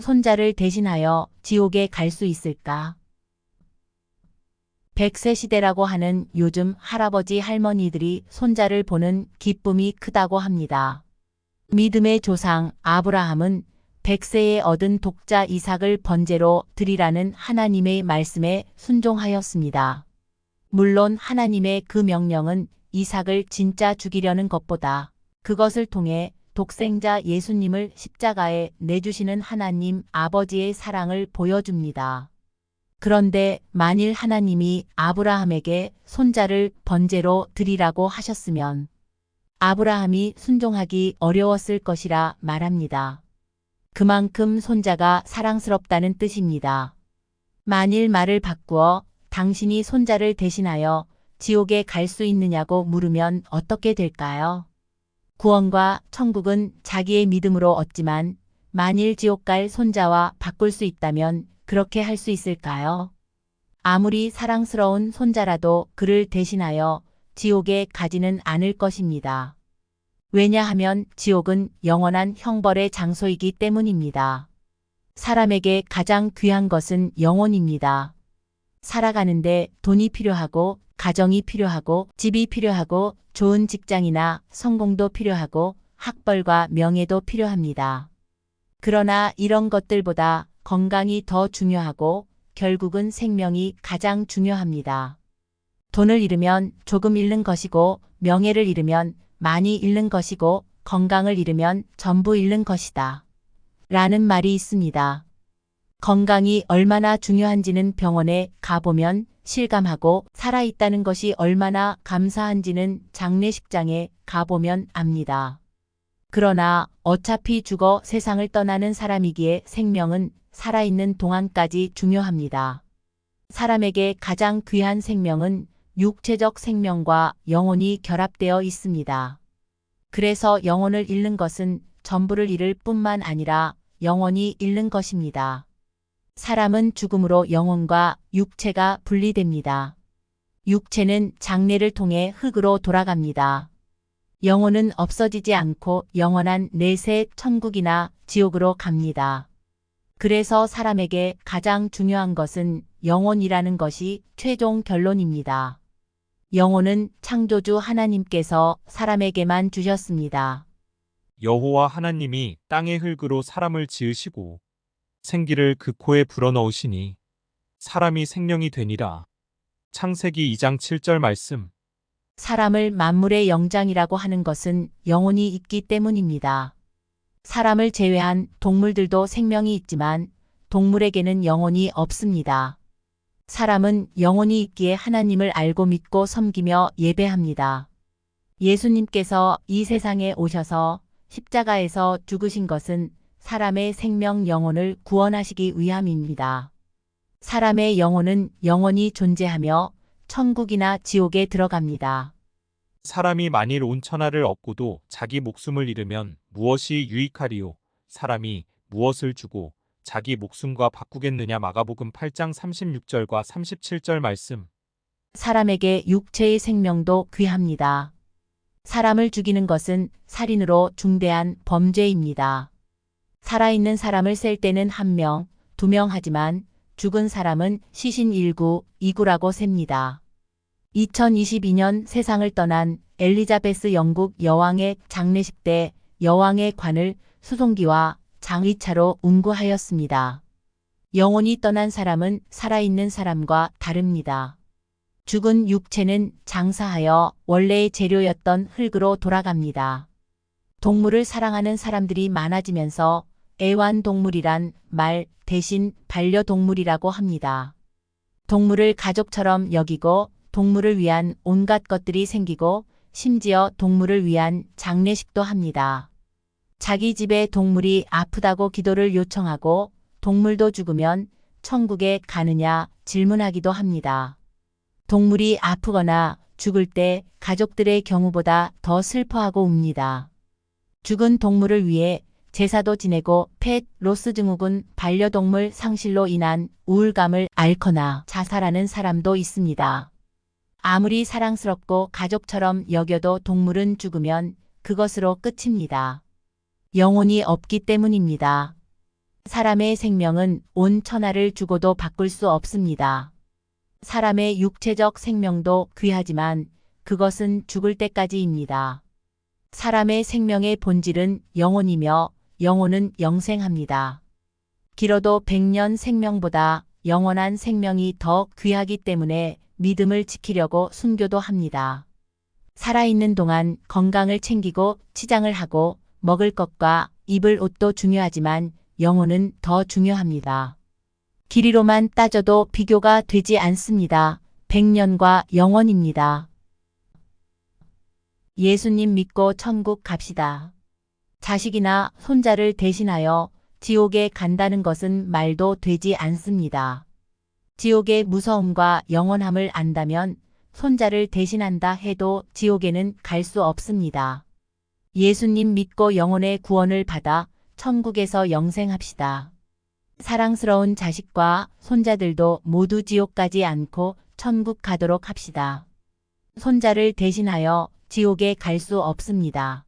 손자를 대신하여 지옥에 갈 수 있을까? 100세 시대라고 하는 요즘 할아버지 할머니들이 손자를 보는 기쁨이 크다고 합니다. 믿음의 조상 아브라함은 100세에 얻은 독자 이삭을 번제로 드리라는 하나님의 말씀에 순종하였습니다. 물론 하나님의 그 명령은 이삭을 진짜 죽이려는 것보다 그것을 통해 독생자 예수님을 십자가에 내주시는 하나님 아버지의 사랑을 보여줍니다. 그런데 만일 하나님이 아브라함에게 손자를 번제로 드리라고 하셨으면 아브라함이 순종하기 어려웠을 것이라 말합니다. 그만큼 손자가 사랑스럽다는 뜻입니다. 만일 말을 바꾸어 당신이 손자를 대신하여 지옥에 갈 수 있느냐고 물으면 어떻게 될까요? 구원과 천국은 자기의 믿음으로 얻지만 만일 지옥 갈 손자와 바꿀 수 있다면 그렇게 할 수 있을까요? 아무리 사랑스러운 손자라도 그를 대신하여 지옥에 가지는 않을 것입니다. 왜냐하면 지옥은 영원한 형벌의 장소이기 때문입니다. 사람에게 가장 귀한 것은 영혼입니다. 살아가는데 돈이 필요하고 가정이 필요하고 집이 필요하고 좋은 직장이나 성공도 필요하고 학벌과 명예도 필요합니다. 그러나 이런 것들보다 건강이 더 중요하고 결국은 생명이 가장 중요합니다. 돈을 잃으면 조금 잃는 것이고 명예를 잃으면 많이 잃는 것이고 건강을 잃으면 전부 잃는 것이다. 라는 말이 있습니다. 건강이 얼마나 중요한지는 병원에 가보면 실감하고 살아있다는 것이 얼마나 감사한지는 장례식장에 가보면 압니다. 그러나 어차피 죽어 세상을 떠나는 사람이기에 생명은 살아있는 동안까지 중요합니다. 사람에게 가장 귀한 생명은 육체적 생명과 영혼이 결합되어 있습니다. 그래서 영혼을 잃는 것은 전부를 잃을 뿐만 아니라 영원히 잃는 것입니다. 사람은 죽음으로 영혼과 육체가 분리됩니다. 육체는 장례를 통해 흙으로 돌아갑니다. 영혼은 없어지지 않고 영원한 내세 천국이나 지옥으로 갑니다. 그래서 사람에게 가장 중요한 것은 영혼이라는 것이 최종 결론입니다. 영혼은 창조주 하나님께서 사람에게만 주셨습니다. 여호와 하나님이 땅의 흙으로 사람을 지으시고 생기를 그 코에 불어넣으시니 사람이 생명이 되니라. 창세기 2장 7절 말씀. 사람을 만물의 영장이라고 하는 것은 영혼이 있기 때문입니다. 사람을 제외한 동물들도 생명이 있지만 동물에게는 영혼이 없습니다. 사람은 영혼이 있기에 하나님을 알고 믿고 섬기며 예배합니다. 예수님께서 이 세상에 오셔서 십자가에서 죽으신 것은 사람의 생명 영혼을 구원하시기 위함입니다. 사람의 영혼은 영원히 존재하며 천국이나 지옥에 들어갑니다. 사람이 만일 온 천하를 얻고도 자기 목숨을 잃으면 무엇이 유익하리요? 사람이 무엇을 주고 자기 목숨과 바꾸겠느냐? 마가복음 8장 36절과 37절 말씀. 사람에게 육체의 생명도 귀합니다. 사람을 죽이는 것은 살인으로 중대한 범죄입니다. 살아있는 사람을 셀 때는 1명, 2명 하지만 죽은 사람은 시신 1구, 2구라고 셉니다. 2022년 세상을 떠난 엘리자베스 영국 여왕의 장례식 때 여왕의 관을 수송기와 장의차로 운구하였습니다. 영혼이 떠난 사람은 살아있는 사람과 다릅니다. 죽은 육체는 장사하여 원래의 재료였던 흙으로 돌아갑니다. 동물을 사랑하는 사람들이 많아지면서 애완동물이란 말 대신 반려동물이라고 합니다. 동물을 가족처럼 여기고 동물을 위한 온갖 것들이 생기고 심지어 동물을 위한 장례식도 합니다. 자기 집에 동물이 아프다고 기도를 요청하고 동물도 죽으면 천국에 가느냐 질문하기도 합니다. 동물이 아프거나 죽을 때 가족들의 경우보다 더 슬퍼하고 웁니다. 죽은 동물을 위해 제사도 지내고 펫 로스 증후군 반려동물 상실로 인한 우울감을 앓거나 자살하는 사람도 있습니다. 아무리 사랑스럽고 가족처럼 여겨도 동물은 죽으면 그것으로 끝입니다. 영혼이 없기 때문입니다. 사람의 생명은 온 천하를 주고도 바꿀 수 없습니다. 사람의 육체적 생명도 귀하지만 그것은 죽을 때까지입니다. 사람의 생명의 본질은 영혼이며 영혼은 영생합니다. 길어도 100년 생명보다 영원한 생명이 더 귀하기 때문에 믿음을 지키려고 순교도 합니다. 살아있는 동안 건강을 챙기고 치장을 하고 먹을 것과 입을 옷도 중요하지만 영혼은 더 중요합니다. 길이로만 따져도 비교가 되지 않습니다. 100년과 영원입니다. 예수님 믿고 천국 갑시다. 자식이나 손자를 대신하여 지옥에 간다는 것은 말도 되지 않습니다. 지옥의 무서움과 영원함을 안다면 손자를 대신한다 해도 지옥에는 갈 수 없습니다. 예수님 믿고 영혼의 구원을 받아 천국에서 영생합시다. 사랑스러운 자식과 손자들도 모두 지옥 가지 않고 천국 가도록 합시다. 손자를 대신하여 지옥에 갈 수 없습니다.